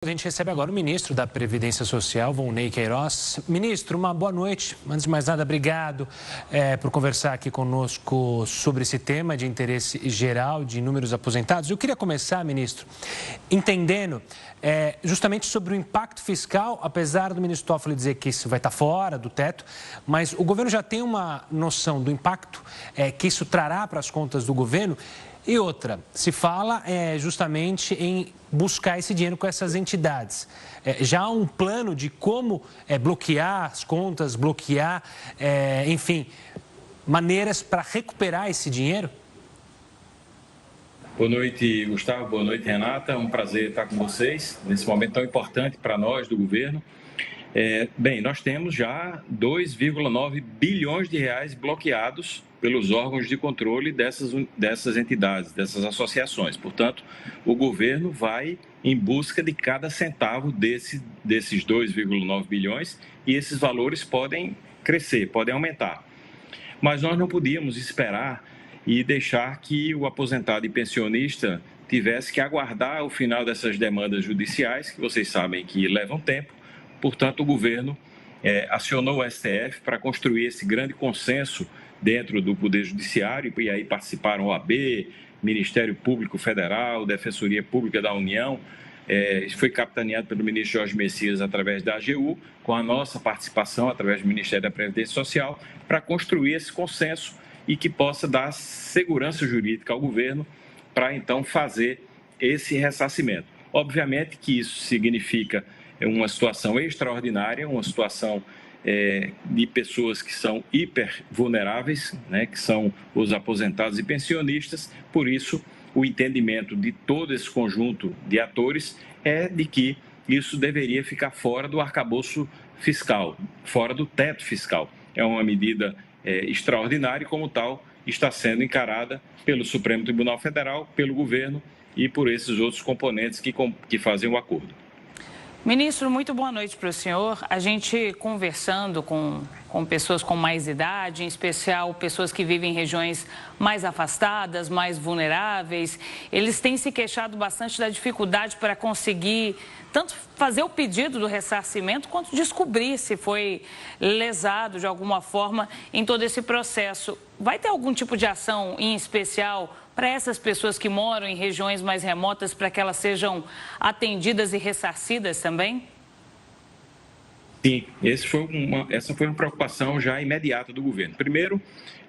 A gente recebe agora o ministro da Previdência Social, Volney Queiroz. Ministro, uma boa noite. Antes de mais nada, obrigado por conversar aqui conosco sobre esse tema de interesse geral de inúmeros aposentados. Eu queria começar, ministro, entendendo justamente sobre o impacto fiscal, apesar do ministro Toffoli dizer que isso vai estar fora do teto, mas o governo já tem uma noção do impacto que isso trará para as contas do governo. E outra, se fala justamente em buscar esse dinheiro com essas entidades. Já há um plano de como bloquear as contas, bloquear, enfim, maneiras para recuperar esse dinheiro? Boa noite, Gustavo. Boa noite, Renata. É um prazer estar com vocês nesse momento tão importante para nós do governo. Bem, nós temos já 2,9 bilhões de reais bloqueados pelos órgãos de controle dessas entidades, dessas associações. Portanto, o governo vai em busca de cada centavo desses 2,9 bilhões e esses valores podem crescer, podem aumentar. Mas nós não podíamos esperar e deixar que o aposentado e pensionista tivesse que aguardar o final dessas demandas judiciais, que vocês sabem que levam tempo. Portanto, o governo acionou o STF para construir esse grande consenso dentro do Poder Judiciário, e aí participaram OAB, Ministério Público Federal, Defensoria Pública da União, foi capitaneado pelo ministro Jorge Messias através da AGU, com a nossa participação através do Ministério da Previdência Social, para construir esse consenso e que possa dar segurança jurídica ao governo para então fazer esse ressarcimento. Obviamente que isso significa uma situação extraordinária, uma situação de pessoas que são hiper vulneráveis, né, que são os aposentados e pensionistas. Por isso, o entendimento de todo esse conjunto de atores é de que isso deveria ficar fora do arcabouço fiscal, fora do teto fiscal. É uma medida extraordinária e, como tal, está sendo encarada pelo Supremo Tribunal Federal, pelo governo e por esses outros componentes que fazem o acordo. Ministro, muito boa noite para o senhor. A gente conversando com pessoas com mais idade, em especial pessoas que vivem em regiões mais afastadas, mais vulneráveis, eles têm se queixado bastante da dificuldade para conseguir tanto fazer o pedido do ressarcimento quanto descobrir se foi lesado de alguma forma em todo esse processo. Vai ter algum tipo de ação em especial para essas pessoas que moram em regiões mais remotas, para que elas sejam atendidas e ressarcidas também? Sim, essa foi uma preocupação já imediata do governo. Primeiro,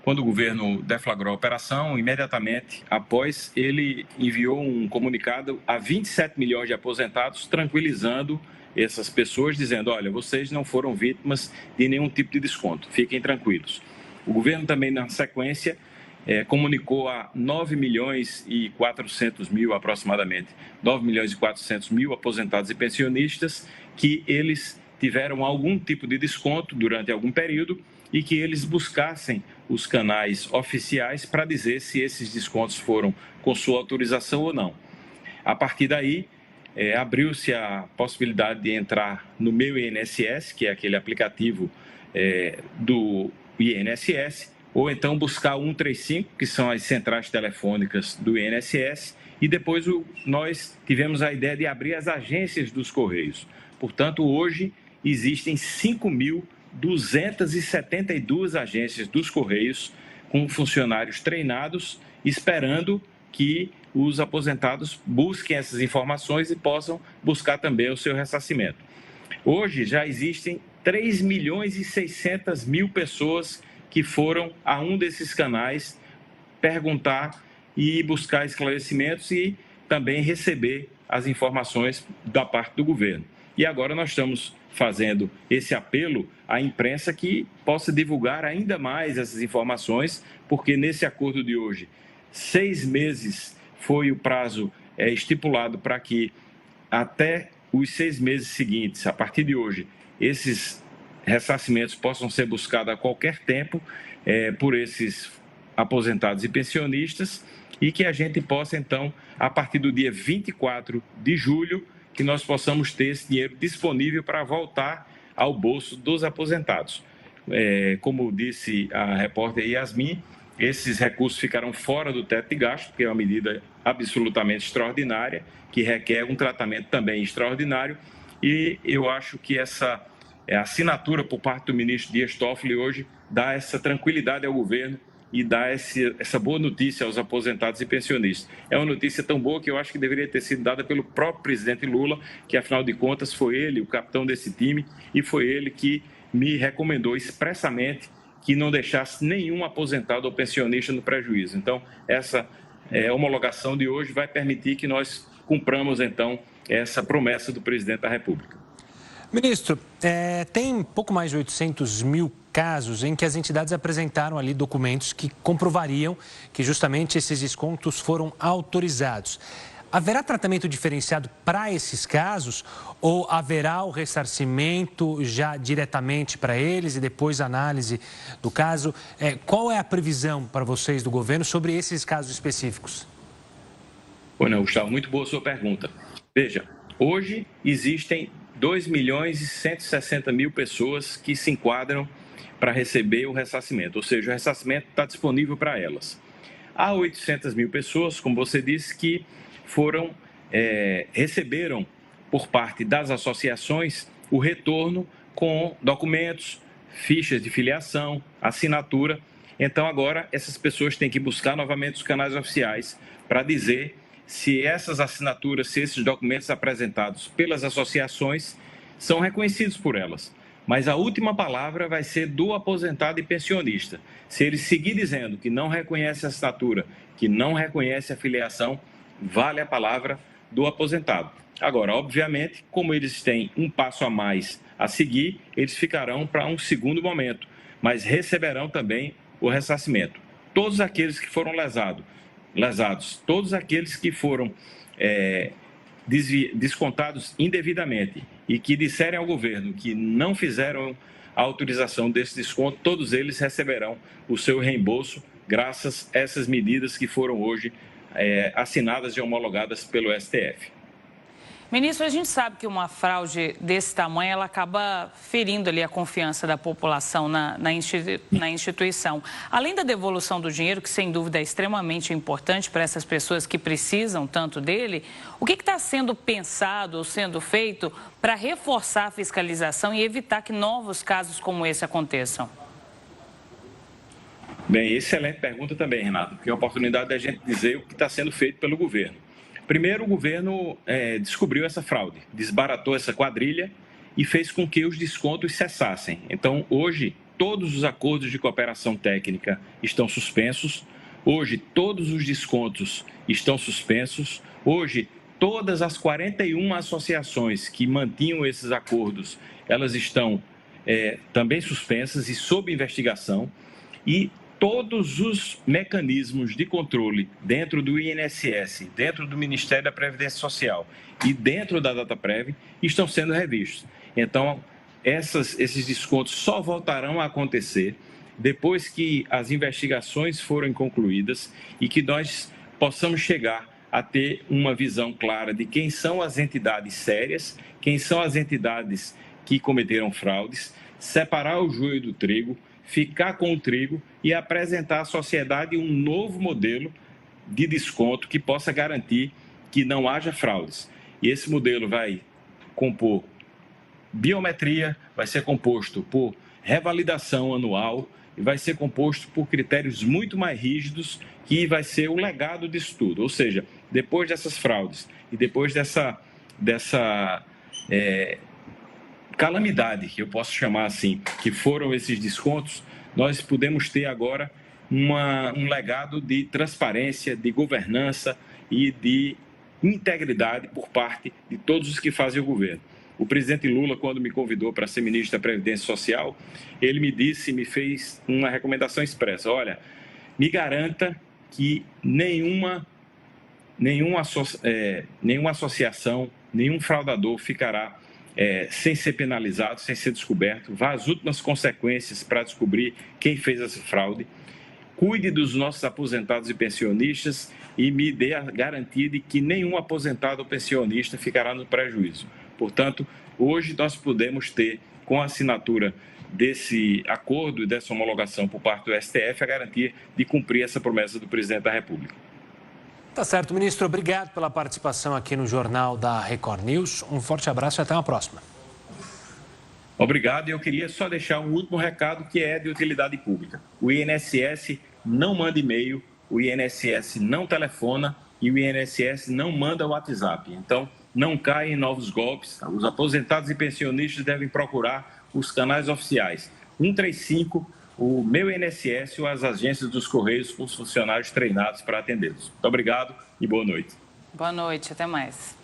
quando o governo deflagrou a operação, imediatamente após, ele enviou um comunicado a 27 milhões de aposentados, tranquilizando essas pessoas, dizendo: olha, vocês não foram vítimas de nenhum tipo de desconto, fiquem tranquilos. O governo também, na sequência, comunicou a 9 milhões e 400 mil, aproximadamente, 9 milhões e 400 mil aposentados e pensionistas, que eles tiveram algum tipo de desconto durante algum período e que eles buscassem os canais oficiais para dizer se esses descontos foram com sua autorização ou não. A partir daí, abriu-se a possibilidade de entrar no Meu INSS, que é aquele aplicativo do INSS, ou então buscar o 135, que são as centrais telefônicas do INSS, e depois nós tivemos a ideia de abrir as agências dos Correios. Portanto, hoje existem 5.272 agências dos Correios com funcionários treinados, esperando que os aposentados busquem essas informações e possam buscar também o seu ressarcimento. Hoje já existem 3 milhões e 600 mil pessoas que foram a um desses canais perguntar e buscar esclarecimentos e também receber as informações da parte do governo. E agora nós estamos fazendo esse apelo à imprensa que possa divulgar ainda mais essas informações, porque nesse acordo de hoje, 6 meses foi o prazo estipulado para que até os 6 meses seguintes, a partir de hoje, esses ressarcimentos possam ser buscados a qualquer tempo por esses aposentados e pensionistas e que a gente possa, então, a partir do dia 24 de julho, que nós possamos ter esse dinheiro disponível para voltar ao bolso dos aposentados. Como disse a repórter Yasmin, esses recursos ficarão fora do teto de gasto, que é uma medida absolutamente extraordinária, que requer um tratamento também extraordinário, e eu acho que essa assinatura por parte do ministro Dias Toffoli hoje dá essa tranquilidade ao governo e dá essa boa notícia aos aposentados e pensionistas. É uma notícia tão boa que eu acho que deveria ter sido dada pelo próprio presidente Lula, que afinal de contas foi ele o capitão desse time e foi ele que me recomendou expressamente que não deixasse nenhum aposentado ou pensionista no prejuízo. Então, essa homologação de hoje vai permitir que nós cumpramos, então, essa promessa do presidente da República. Ministro, tem pouco mais de 800 mil casos em que as entidades apresentaram ali documentos que comprovariam que justamente esses descontos foram autorizados. Haverá tratamento diferenciado para esses casos ou haverá o ressarcimento já diretamente para eles e depois a análise do caso? Qual é a previsão para vocês do governo sobre esses casos específicos? Não, Gustavo, muito boa a sua pergunta. Veja, hoje existem 2.160.000 pessoas que se enquadram para receber o ressarcimento, ou seja, o ressarcimento está disponível para elas. Há 800.000 pessoas, como você disse, que receberam por parte das associações o retorno com documentos, fichas de filiação, assinatura. Então, agora, essas pessoas têm que buscar novamente os canais oficiais para dizer se essas assinaturas, se esses documentos apresentados pelas associações são reconhecidos por elas. Mas a última palavra vai ser do aposentado e pensionista. Se ele seguir dizendo que não reconhece a assinatura, que não reconhece a filiação, vale a palavra do aposentado. Agora, obviamente, como eles têm um passo a mais a seguir, eles ficarão para um segundo momento, mas receberão também o ressarcimento. Todos aqueles que foram lesados, todos aqueles que foram descontados indevidamente e que disserem ao governo que não fizeram a autorização desse desconto, todos eles receberão o seu reembolso graças a essas medidas que foram hoje assinadas e homologadas pelo STF. Ministro, a gente sabe que uma fraude desse tamanho, ela acaba ferindo ali a confiança da população na instituição. Além da devolução do dinheiro, que sem dúvida é extremamente importante para essas pessoas que precisam tanto dele, o que está sendo pensado ou sendo feito para reforçar a fiscalização e evitar que novos casos como esse aconteçam? Bem, excelente pergunta também, Renato, porque é a oportunidade da gente dizer o que está sendo feito pelo governo. Primeiro, o governo descobriu essa fraude, desbaratou essa quadrilha e fez com que os descontos cessassem. Então, hoje, todos os acordos de cooperação técnica estão suspensos. Hoje, todos os descontos estão suspensos. Hoje, todas as 41 associações que mantinham esses acordos, elas estão também suspensas e sob investigação. E todos os mecanismos de controle dentro do INSS, dentro do Ministério da Previdência Social e dentro da Dataprev estão sendo revistos. Então, esses descontos só voltarão a acontecer depois que as investigações forem concluídas e que nós possamos chegar a ter uma visão clara de quem são as entidades sérias, quem são as entidades que cometeram fraudes, separar o joio do trigo, ficar com o trigo e apresentar à sociedade um novo modelo de desconto que possa garantir que não haja fraudes. E esse modelo vai compor biometria, vai ser composto por revalidação anual e vai ser composto por critérios muito mais rígidos, que vai ser o legado disso tudo. Ou seja, depois dessas fraudes e depois dessa calamidade, que eu posso chamar assim, que foram esses descontos, nós podemos ter agora um legado de transparência, de governança e de integridade por parte de todos os que fazem o governo. O presidente Lula, quando me convidou para ser ministro da Previdência Social, ele me fez uma recomendação expressa: olha, me garanta que nenhuma associação, nenhum fraudador ficará sem ser penalizado, sem ser descoberto. Vá às últimas consequências para descobrir quem fez essa fraude. Cuide dos nossos aposentados e pensionistas e me dê a garantia de que nenhum aposentado ou pensionista ficará no prejuízo. Portanto, hoje nós podemos ter, com a assinatura desse acordo e dessa homologação por parte do STF, a garantia de cumprir essa promessa do presidente da República. Tá certo, ministro. Obrigado pela participação aqui no Jornal da Record News. Um forte abraço e até uma próxima. Obrigado. Eu queria só deixar um último recado que é de utilidade pública. O INSS não manda e-mail, o INSS não telefona e o INSS não manda WhatsApp. Então, não caia em novos golpes. Os aposentados e pensionistas devem procurar os canais oficiais 135, o Meu INSS ou as agências dos Correios com os funcionários treinados para atendê-los. Muito obrigado e boa noite. Boa noite, até mais.